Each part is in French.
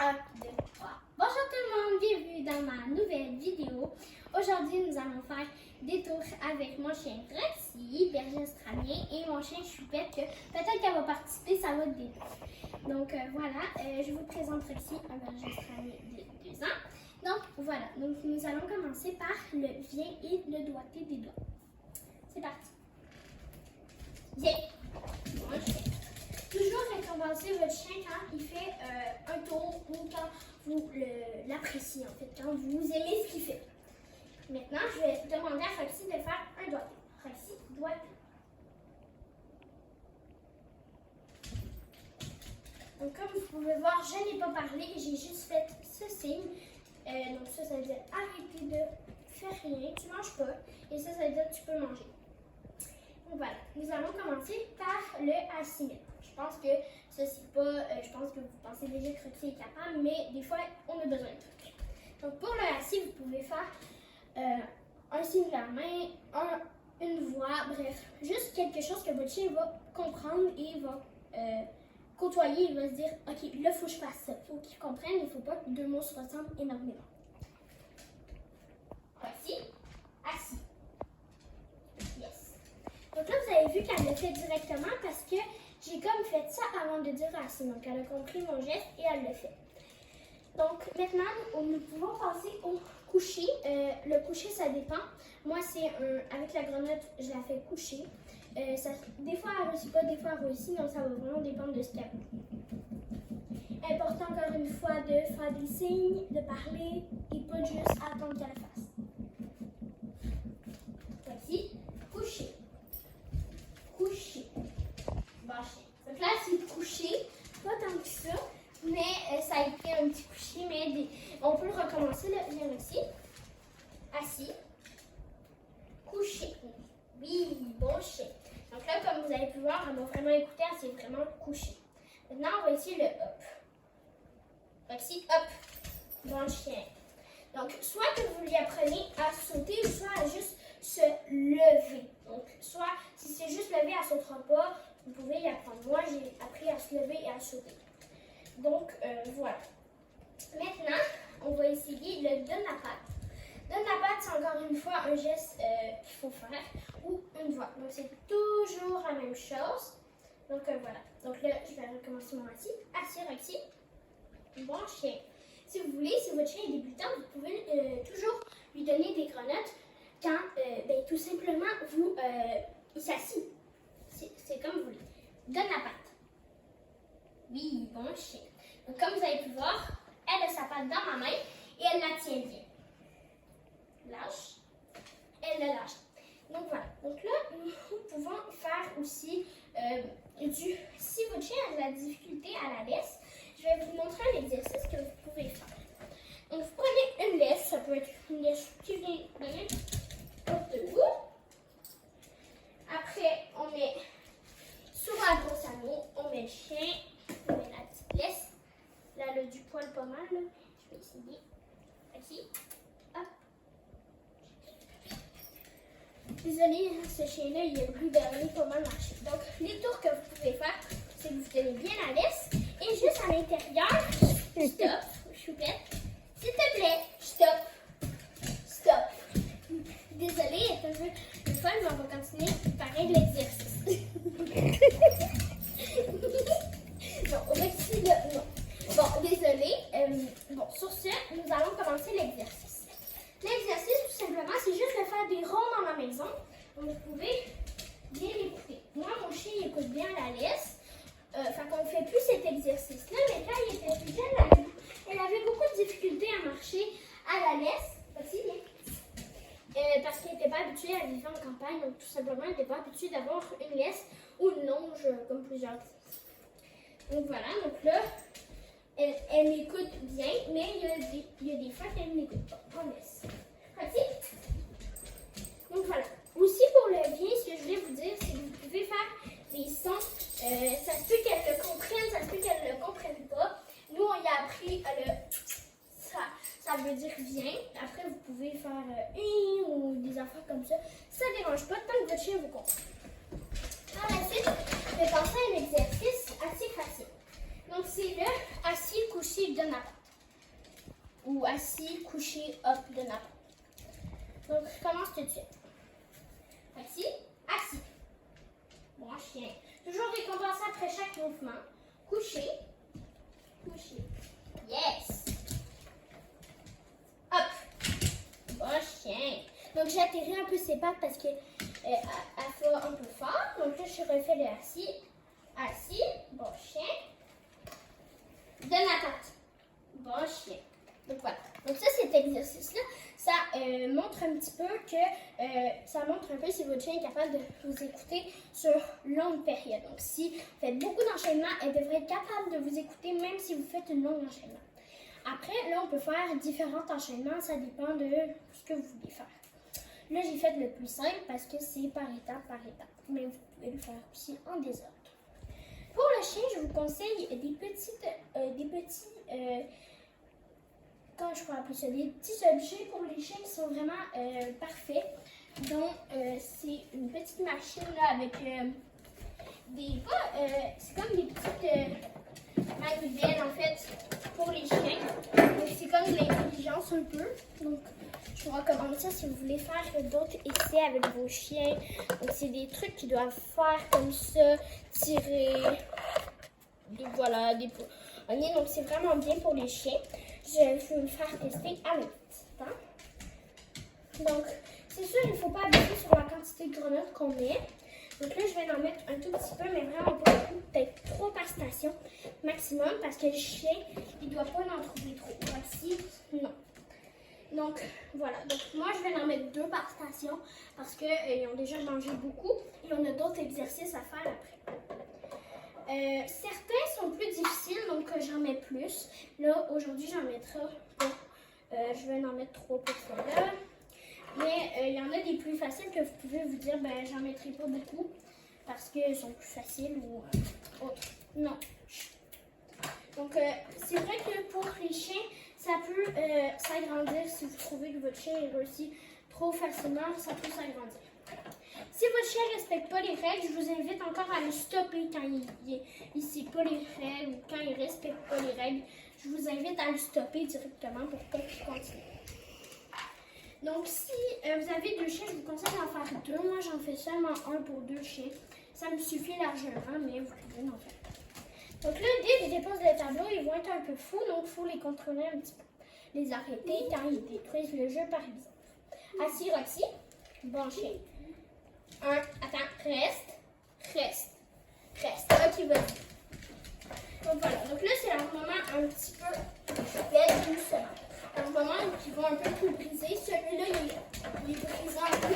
1, 2, 3. Bonjour tout le monde, bienvenue dans ma nouvelle vidéo. Aujourd'hui, nous allons faire des tours avec mon chien Roxy, berger australien, et mon chien Choupette, que peut-être qu'elle va participer, ça va être des tours. Donc voilà, je vous présente Roxy, un berger australien de 2 ans. Donc voilà, nous allons commencer par le viens et le doigté des doigts. C'est parti. Viens. Bon chien. Toujours récompenser votre chien quand il fait un tour ou quand vous l'appréciez, en fait, quand vous aimez ce qu'il fait. Maintenant, je vais demander à Roxy de faire un doigté. Roxy, doigté. Donc, comme vous pouvez voir, je n'ai pas parlé, j'ai juste fait ce signe. Donc, ça veut dire arrêter de faire rien, tu ne manges pas. Et ça veut dire tu peux manger. Donc, voilà, nous allons commencer par le assis. Je pense que ça, c'est pas. Je pense que vous pensez déjà que Roxy est capable, mais des fois, on a besoin de trucs. Donc, pour le assis, vous pouvez faire un signe de la main, une voix, bref, juste quelque chose que votre chien va comprendre et va côtoyer. Il va se dire, OK, là, il faut que je fasse ça. Il faut qu'il comprenne, il ne faut pas que deux mots se ressemblent énormément. Voici, assis. Yes. Donc là, vous avez vu qu'elle l'a fait directement parce que j'ai comme fait ça avant de dire assis. Donc, elle a compris mon geste et elle l'a fait. Donc, maintenant, nous pouvons passer au coucher. Le coucher, ça dépend. Moi, c'est avec la grelotte, je la fais coucher. Des fois, elle réussit pas, des fois, elle réussit. Donc, ça va vraiment dépendre de ce qu'elle veut. Important, encore une fois, de faire des signes, de parler et pas juste attendre qu'elle fasse. Voici, coucher. Coucher. Bâcher. Donc là, c'est coucher. Pas tant que ça. Mais ça a été un petit coucher, mais on peut le recommencer. Là, viens aussi. Assis. Couché. Oui, bon chien. Donc là, comme vous avez pu voir, elle m'a vraiment écouté, elle s'est vraiment couchée. Maintenant, on va essayer le hop. Voici, hop. Bon chien. Donc, soit que vous lui apprenez à sauter, soit à juste se lever. Donc, soit, si c'est juste lever, elle ne sautera pas, vous pouvez y apprendre. Moi, j'ai appris à se lever et à sauter. Donc, voilà. Maintenant, on va essayer le donne la patte. Donne la patte, c'est encore une fois un geste qu'il faut faire ou une voix. Donc, c'est toujours la même chose. Donc, voilà. Donc là, je vais recommencer mon assis. Assis, Roxy. Bon chien. Si vous voulez, si votre chien est débutant, vous pouvez toujours lui donner des grelottes quand, tout simplement, il s'assit. C'est comme vous voulez. Donne la patte. Oui, bon chien. Donc, comme vous avez pu voir, elle a sa patte dans ma main et elle la tient bien. Lâche. Elle la lâche. Donc, voilà. Donc là, nous pouvons faire aussi si votre chien a de la difficulté à la laisse, je vais vous montrer un exercice que vous pouvez faire. Donc, vous prenez une laisse. Ça peut être une laisse qui vient de vous. Après, on met sur la grosse anneau, on met le chien. On met la petite laisse. Là, elle a du poil pas mal. Là. Je vais essayer. Ici. Hop. Désolée, ce chien-là, il a le bruit de pas mal marcher. Donc, les tours que vous pouvez faire, c'est que vous tenez bien la laisse. Et juste à l'intérieur, stop, Choupette. S'il te plaît, stop. Stop. Désolée, elle est un peu folle, mais on va continuer pareil de l'exercice. Non, Roxy, là, non. Bon, désolé. Bon, sur ce, nous allons commencer l'exercice. L'exercice, tout simplement, c'est juste de faire des ronds dans la maison. Donc, vous pouvez bien l'écouter. Moi, mon chien, il écoute bien la laisse. Fait qu'on ne fait plus cet exercice-là, mais quand il était plus jeune, elle avait beaucoup de difficultés à marcher à la laisse. Voici, bien. Parce qu'elle n'était pas habituée à vivre en campagne. Donc, tout simplement, elle n'était pas habituée d'avoir une laisse ou une longe, comme plusieurs. Donc voilà, donc là, elle m'écoute bien, mais il y a des fois qu'elle ne m'écoute pas. On laisse. OK? Donc voilà. Aussi pour le bien, ce que je voulais vous dire, c'est que vous pouvez faire des sons. Ça se peut qu'elle le comprenne, ça se peut qu'elle ne le comprenne pas. Nous, on y a appris ça veut dire viens. Après, vous pouvez faire ou des affaires comme ça. Ça ne dérange pas tant que votre chien vous comprend. Par la suite, je vais passer à un exercice assez facile. Donc, c'est le assis, couché de n'importe. Ou assis, couché, hop, de n'importe. Donc, je commence tout de suite. Assis, assis. Bon chien. Toujours récompensé après chaque mouvement. Couché, couché. Yes. Hop. Bon chien. Donc, j'ai atterri un peu ses pattes parce que elle fait un peu fort. Donc, là, je refais le assis. Assis. Bon chien. De n'importe. Bon chien. Donc voilà. Donc ça, cet exercice-là, ça montre un petit peu que ça montre un peu si votre chien est capable de vous écouter sur longue période. Donc si vous faites beaucoup d'enchaînements, elle devrait être capable de vous écouter même si vous faites une longue enchaînement. Après, là, on peut faire différents enchaînements. Ça dépend de ce que vous voulez faire. Là, j'ai fait le plus simple parce que c'est par étape, mais vous pouvez le faire aussi en désordre. Pour le chien, je vous conseille des petits, comment je pourrais appeler ça, des petits objets pour les chiens qui sont vraiment parfaits. Donc, c'est une petite machine là avec c'est comme des petites manivelles en fait pour les chiens. Donc, c'est comme de l'intelligence un peu. Donc, je vous recommande ça si vous voulez faire d'autres essais avec vos chiens. Donc, c'est des trucs qu'ils doivent faire comme ça, tirer, voilà, des poignées. Donc, c'est vraiment bien pour les chiens. Je vais vous le faire tester à l'instant. Donc, c'est sûr, il ne faut pas abuser sur la quantité de grenades qu'on met. Donc là, je vais en mettre un tout petit peu, mais vraiment pas beaucoup, peut-être 3 par station maximum, parce que le chien, il ne doit pas en trouver trop. Voici, non. Donc, voilà. Donc, moi, je vais en mettre 2 par station, parce qu'ils ont déjà mangé beaucoup, et on a d'autres exercices à faire après. Certains sont plus difficiles, donc j'en mets plus. Là, aujourd'hui, j'en mettrai pas. Je vais en mettre 3 pour cela. Mais il y en a des plus faciles que vous pouvez vous dire, ben j'en mettrai pas beaucoup parce qu'ils sont plus faciles ou autres. Non. Donc, c'est vrai que pour les chiens, ça peut s'agrandir si vous trouvez que votre chien réussit trop facilement, ça peut s'agrandir. Si votre chien ne respecte pas les règles, je vous invite encore à le stopper quand il ne sait pas les règles ou quand il ne respecte pas les règles. Je vous invite à le stopper directement pour pas qu'il continue. Donc, si vous avez 2 chiens, je vous conseille d'en faire 2. Moi, j'en fais seulement 1 pour 2 chiens. Ça me suffit largement, mais vous pouvez en faire. Donc là, dès qu'ils déposent le tableau, ils vont être un peu fous, donc il faut les contrôler un petit peu. Les arrêter quand ils détruisent le jeu, par exemple. Assis, Roxy. Bon chien. Attends, reste. Ok, vas-y. Donc voilà, donc là, c'est un moment un petit peu bête, doucement. Un moment où ils vont un peu plus briser. Celui-là, il est brisé un peu.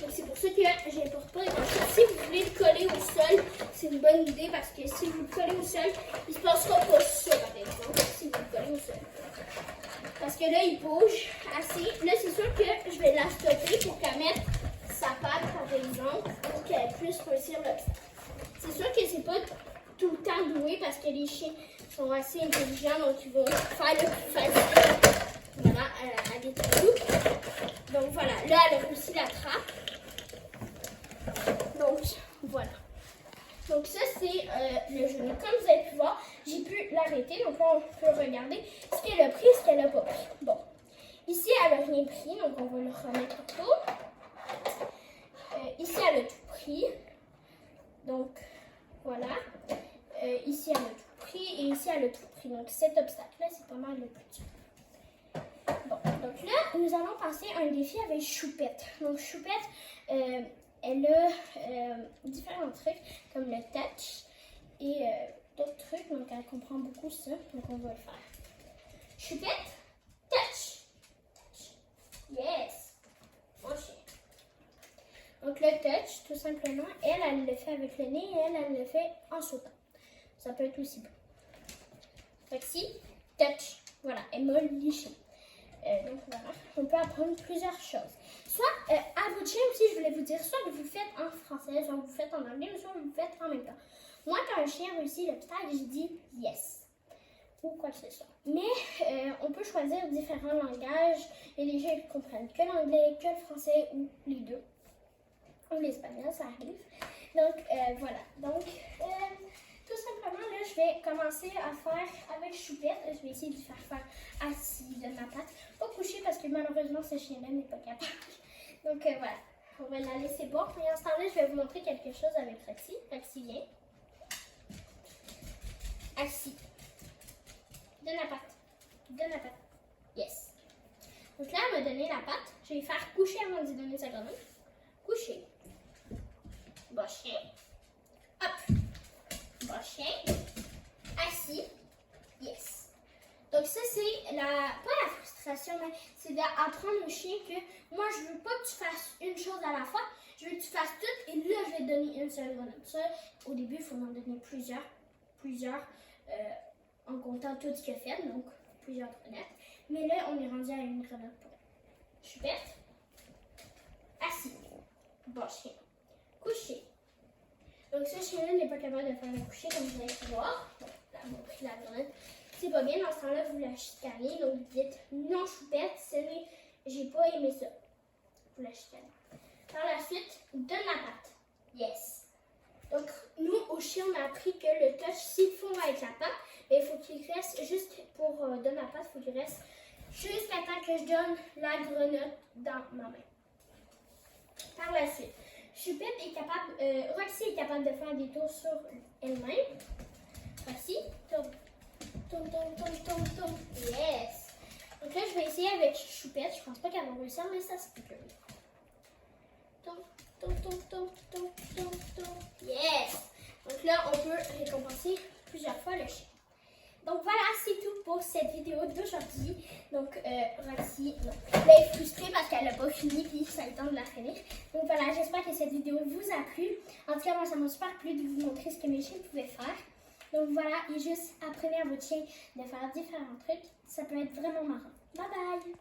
Donc c'est pour ça que j'importe pas les morceaux. Si vous voulez le coller au sol, c'est une bonne idée parce que si vous le collez au sol, il se passera pas ça, par exemple, si vous le collez au sol. Parce que là, il bouge assez. Là, c'est sûr que je vais la stopper pour qu'elle mette sa patte, par exemple, pour qu'elle puisse réussir l'obstacle. C'est sûr que c'est pas tout le temps doué parce que les chiens sont assez intelligents, donc ils vont faire le plus facile. Voilà, elle est tout. Donc voilà, là elle a réussi la trappe. Donc voilà. Donc ça c'est le genou. Comme vous avez pu voir, j'ai pu l'arrêter. Donc là on peut regarder ce qu'elle a pris, ce qu'elle n'a pas pris. Bon, ici elle n'a rien pris, donc on va le remettre autour. Ici elle a tout pris. Donc voilà. Ici elle a tout pris et ici elle a tout pris. Donc cet obstacle-là c'est pas mal le plus dur. Bon, donc là, nous allons passer à un défi avec Choupette. Donc, Choupette, elle a différents trucs, comme le touch et d'autres trucs. Donc, elle comprend beaucoup ça. Donc, on va le faire. Choupette, touch. Yes. Bon chien. Donc, le touch, tout simplement, elle le fait avec le nez et elle le fait en sautant. Ça peut être aussi bon. Fait que si, touch. Voilà, elle m'a liché. Donc voilà, on peut apprendre plusieurs choses. Soit à votre chien aussi, je voulais vous dire, soit vous le faites en français, soit vous le faites en anglais, soit vous le faites en même temps. Moi, quand un chien réussit l'obstacle, je dis yes. Ou quoi que ce soit. Mais on peut choisir différents langages. Et les gens qui comprennent que l'anglais, que le français ou les deux. Ou l'espagnol, ça arrive. Donc voilà. Donc tout simplement, là, je vais commencer à faire avec Choupette. Je vais essayer de faire assis, de ma patte. Pas couché parce que malheureusement, ce chien-là n'est pas capable. Donc voilà, on va la laisser boire. Et en ce temps-là, je vais vous montrer quelque chose avec Roxy. Roxy, viens. Assis. Donne la patte. Donne la patte. Yes. Donc là, elle m'a donné la patte. Je vais faire coucher avant de lui donner sa grenouille. Coucher. Bon chien. Hop. Bon chien. Assis. Yes. Donc ça, c'est pas la frustration, mais c'est d'apprendre au chien que moi, je veux pas que tu fasses une chose à la fois. Je veux que tu fasses tout et là, je vais te donner une seule grenouille. Ça, au début, il faut en donner plusieurs, en comptant tout ce qu'il a fait, donc plusieurs grenettes. Mais là, on est rendu à une grenade pour elle. Choupette. Assis. Bon chien. Couché. Donc ce chien-là n'est pas capable de faire le coucher comme vous allez voir. Bon, là, on a pris la grenade. C'est pas bien, dans ce temps-là, vous la chicanez. Donc vous dites non Choupette, j'ai pas aimé ça. Vous la chicanez. Par la suite, donne la patte. Yes. Donc nous, au chien, on a appris que le touch, s'il fond avec la patte, il faut qu'il reste juste pour donner la patte, il faut qu'il reste jusqu'à temps que je donne la grenade dans ma main. Par la suite, Choupette est capable, Roxy est capable de faire des tours sur elle-même. Roxy, tourne. Tourne, tourne, tourne, tourne, tourne. Yes! Donc là, je vais essayer avec Choupette. Je pense pas qu'elle va réussir, mais ça se peut. Tourne, tourne, tourne, tourne, tourne, tourne, tourne. Yes! Donc là, on peut récompenser plusieurs fois le chien. Donc voilà, c'est tout pour cette vidéo d'aujourd'hui. Donc Roxy, là, elle est frustrée parce qu'elle n'a pas fini puis ça le temps de la finir. Donc voilà, j'espère que cette vidéo vous a plu. En tout cas, moi, ça m'a super plu de vous montrer ce que mes chiens pouvaient faire. Donc voilà, et juste apprenez à votre chien de faire différents trucs. Ça peut être vraiment marrant. Bye bye!